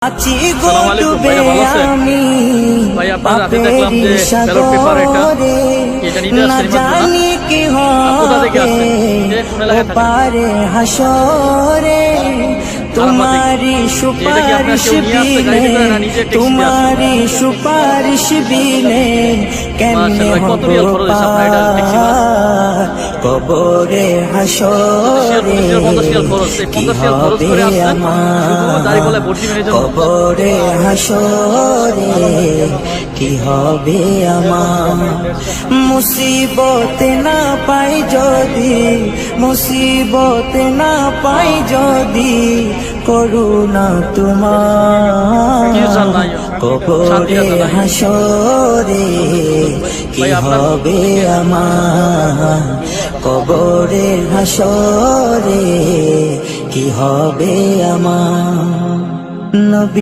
আসসালামু আলাইকুম ভাইয়া, ভালো আছেন? ভাই আপনার হাতে দেখলাম যে ব্যালট পেপার, এটা নিতে আসছেন কোথা থেকে আসছেন? কোন এলাকায় থাকেন? तुम्हारी सुपारिश बिने केमने कबरे हाशरे कबरे हाशरे की हबे आमार मुसीबत ना पाई जदि मुसीबत ना पाई जदि করুণা তোমার কবরে হাসরে কি হবে আমার কবরে হাসরে কি হবে আমার নবী।